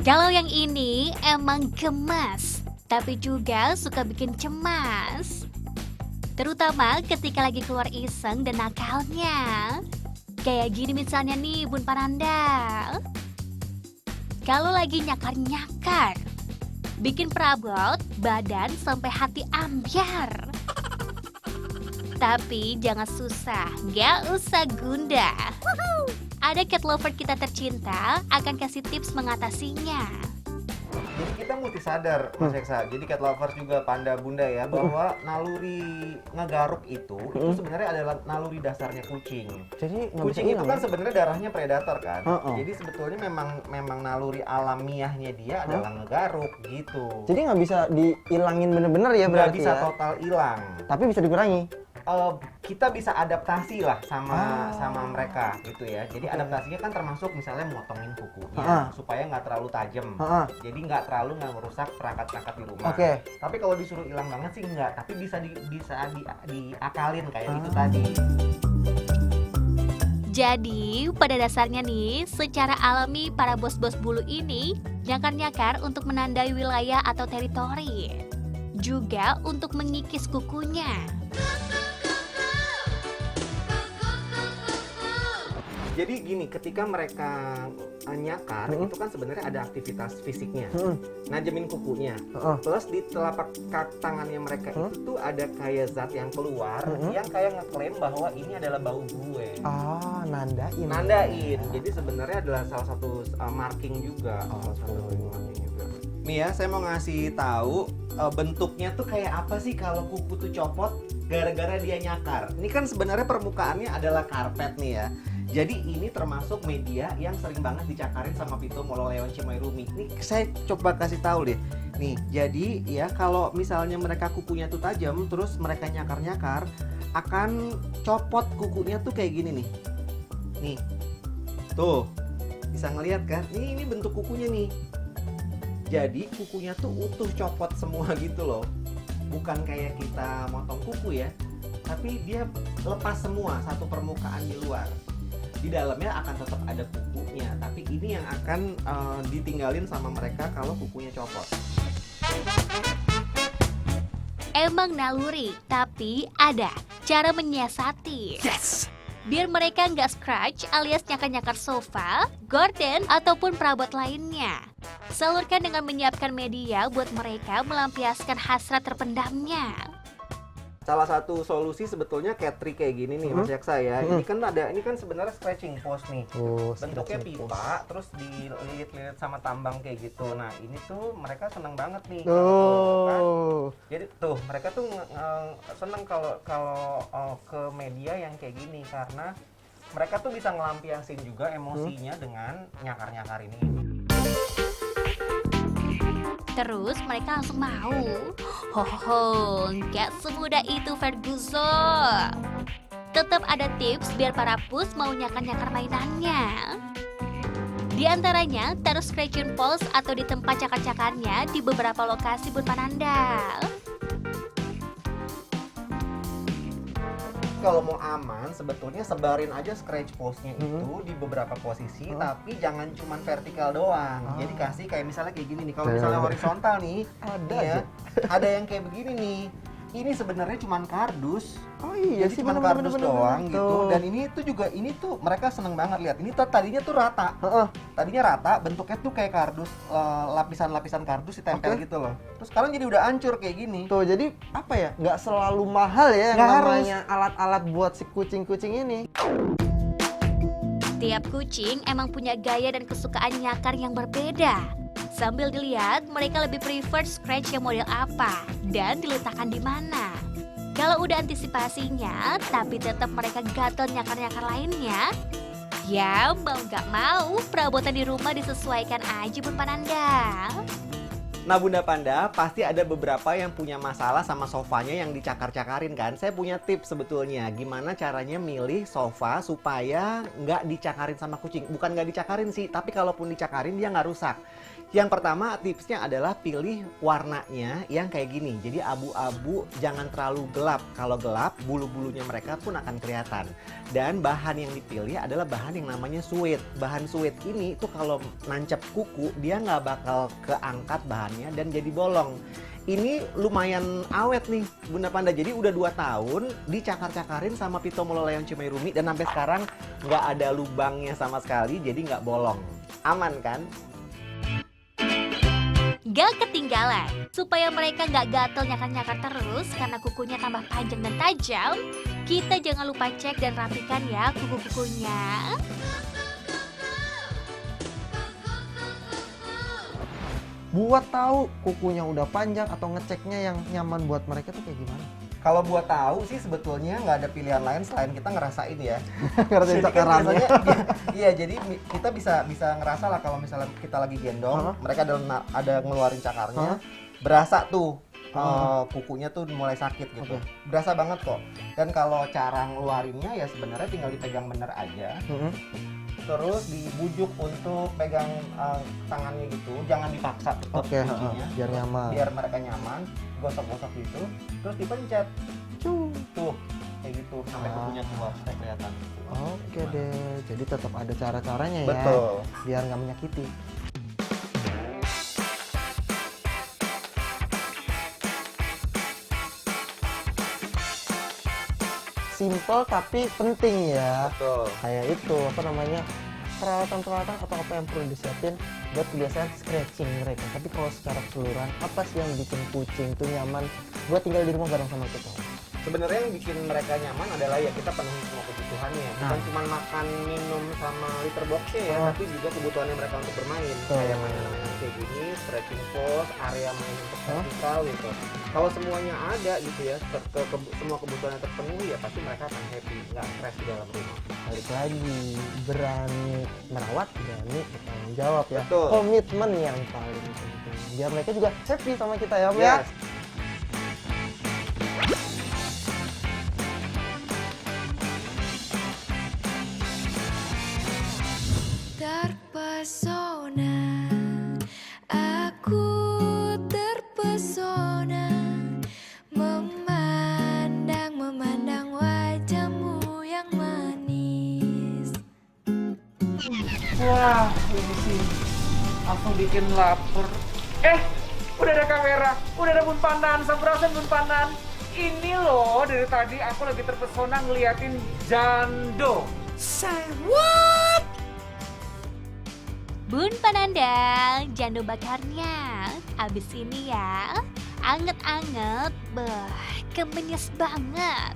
Kalau yang ini emang gemas, tapi juga suka bikin cemas. Terutama ketika lagi keluar iseng dan nakalnya. Kayak gini misalnya nih Bun Pananda. Kalau lagi nyakar-nyakar, bikin perabot, badan sampai hati ambyar. Tapi jangan susah, gak usah gundah. Ada cat lover kita tercinta akan kasih tips mengatasinya. Jadi kita mesti sadar, Mas Eksa. Jadi cat lovers juga panda bunda ya, bahwa naluri ngegaruk itu sebenarnya adalah naluri dasarnya kucing. Jadi nggak bisa Kucing itu hilang, kan ya? sebenarnya darahnya predator kan. Heeh. Jadi sebetulnya memang naluri alamiahnya dia adalah ngegaruk gitu. Jadi nggak bisa dihilangin bener-bener ya Nggak berarti bisa ya? total hilang. Tapi bisa dikurangi. Kita bisa adaptasi lah sama mereka gitu ya. Jadi adaptasinya kan termasuk misalnya motongin kukunya supaya nggak terlalu tajam. Jadi nggak terlalu merusak perangkat-perangkat di rumah. Oke. Tapi kalau disuruh hilang banget sih enggak. Tapi bisa diakalin kayak itu tadi. Jadi, pada dasarnya nih, secara alami para bos-bos bulu ini nyakar-nyakar untuk menandai wilayah atau teritori. Juga untuk mengikis kukunya. Jadi gini, ketika mereka nyakar itu kan sebenarnya ada aktivitas fisiknya. Najemin kukunya. Plus di telapak tangannya mereka itu tuh ada kayak zat yang keluar yang kayak ngeklaim bahwa ini adalah bau gue. Ah, nandain. Nandain. Jadi sebenarnya adalah salah satu marking juga. Nih ya, saya mau ngasih tahu bentuknya tuh kayak apa sih kalau kuku tuh copot gara-gara dia nyakar. Ini kan sebenarnya permukaannya adalah karpet nih ya. Jadi ini termasuk media yang sering banget dicakarin sama Pito Mololeon Cimairumi. Ini saya coba kasih tahu deh. Nih, jadi ya kalau misalnya mereka kukunya tuh tajam, terus mereka nyakar-nyakar, akan copot kukunya tuh kayak gini nih. Nih, tuh bisa ngeliat kan? Ini bentuk kukunya nih. Jadi kukunya tuh utuh copot semua gitu loh. Bukan kayak kita motong kuku ya, tapi dia lepas semua satu permukaan di luar. Di dalamnya akan tetap ada kukunya, tapi ini yang akan ditinggalin sama mereka kalau kukunya copot. Emang naluri, tapi ada cara menyiasati. Yes! Biar mereka nggak scratch alias nyakar-nyakar sofa, gorden, ataupun perabot lainnya. Salurkan dengan menyiapkan media buat mereka melampiaskan hasrat terpendamnya. Salah satu solusi sebetulnya catry kayak gini nih Mas Yaksa ya. Ini kan sebenarnya scratching post nih. Bentuknya pipa, terus dililit-lilit sama tambang kayak gitu. Nah ini tuh mereka seneng banget nih. Kan. Jadi tuh mereka tuh seneng kalau ke media yang kayak gini karena mereka tuh bisa ngelampiasin juga emosinya dengan nyakar-nyakar ini. Terus mereka langsung mau. Hohoho, nggak semudah itu Ferguson. Tetap ada tips biar para pus mau nyakar-nyakar mainannya. Di antaranya, taruh scratching post atau di tempat cakar-cakarnya di beberapa lokasi Bun Pananda. Kalau mau aman, sebetulnya sebarin aja scratch postnya itu di beberapa posisi, tapi jangan cuma vertikal doang. Jadi kasih kayak misalnya kayak gini nih. Kalau misalnya horizontal nih, ada yang kayak begini nih. Ini sebenarnya cuma kardus. Oh iya jadi sih, cuma kardus doang gitu. Dan ini tuh mereka seneng banget lihat. Ini tadinya tuh rata. Tadinya rata, bentuknya tuh kayak kardus, lapisan-lapisan kardus ditempel gitu loh. Terus sekarang jadi udah hancur kayak gini. Tuh, jadi apa ya? Nggak selalu mahal ya yang namanya alat-alat buat si kucing-kucing ini. Tiap kucing emang punya gaya dan kesukaan nyakar yang berbeda. Sambil dilihat, mereka lebih prefer scratch yang model apa dan diletakkan di mana. Kalau udah antisipasinya, tapi tetap mereka gatel nyakar-nyakar lainnya, ya mau nggak mau perabotan di rumah disesuaikan aja Bun Pananda. Nah Bunda Panda, pasti ada beberapa yang punya masalah sama sofanya yang dicakar-cakarin kan. Saya punya tips sebetulnya, gimana caranya milih sofa supaya nggak dicakarin sama kucing. Bukan nggak dicakarin sih, tapi kalaupun dicakarin dia nggak rusak. Yang pertama tipsnya adalah pilih warnanya yang kayak gini. Jadi abu-abu, jangan terlalu gelap. Kalau gelap, bulu-bulunya mereka pun akan kelihatan. Dan bahan yang dipilih adalah bahan yang namanya suede. Bahan suede ini tuh kalau nancep kuku, dia nggak bakal keangkat bahannya dan jadi bolong. Ini lumayan awet nih Bunda Panda. Jadi udah 2 tahun dicakar-cakarin sama Pito Mulolayan Cimahi dan sampai sekarang nggak ada lubangnya sama sekali, jadi nggak bolong. Aman kan? Gak ketinggalan, supaya mereka gak gatel nyakar-nyakar terus karena kukunya tambah panjang dan tajam, kita jangan lupa cek dan rapikan ya kuku-kukunya. Buat tahu kukunya udah panjang atau ngeceknya yang nyaman buat mereka tuh kayak gimana? Kalau buat tahu sih sebetulnya nggak ada pilihan lain selain kita ngerasain ya. Ngerasain Jadi kan cakarannya. biasanya, iya jadi kita bisa ngerasa lah kalau misalnya kita lagi gendong, mereka ada ngeluarin cakarnya, berasa tuh kukunya tuh mulai sakit gitu. Berasa banget kok. Dan kalau cara ngeluarinnya ya sebenarnya tinggal dipegang bener aja. Terus dibujuk untuk pegang tangannya gitu, jangan dipaksa tetap kuncinya. Biar nyaman. Biar mereka nyaman, gosok-gosok gitu, terus dipencet. Tuh, kayak gitu sampai kukunya keluar, sampai kelihatan. Oke deh, jadi tetap ada cara-caranya ya. Betul. Biar nggak menyakiti. Simple tapi penting ya. Betul. Kayak itu apa namanya, peralatan-peralatan atau apa yang perlu disiapin buat kebiasaan scratching mereka. Tapi kalau secara keseluruhan, apa sih yang bikin kucing tuh nyaman buat tinggal di rumah bareng sama kita? Sebenarnya yang bikin mereka nyaman adalah ya kita penuhi semua kebutuhannya. Bukan cuma makan, minum, sama litter boxnya ya, tapi juga kebutuhannya mereka untuk bermain. Kayak mainan-mainan kayak gini, stretching pose, area main untuk vertikal gitu. Kalau semuanya ada gitu ya, semua kebutuhannya terpenuhi ya pasti mereka akan happy, nggak stres di dalam rumah. Balik lagi, berani merawat, berani bertanggung jawab ya. Betul. Komitmen yang paling penting. Biar mereka juga happy sama kita ya, Om ya. Yes. Terpesona, aku terpesona memandang wajahmu yang manis. Wah, ini sih langsung bikin lapar. Udah ada kamera, udah ada Bun Panan, sampurasun Bun Panan. Ini loh, dari tadi aku lagi terpesona ngeliatin jando. Say what? Bun Pananda, jando bakarnya. Abis ini ya, anget-anget, kemenyes banget.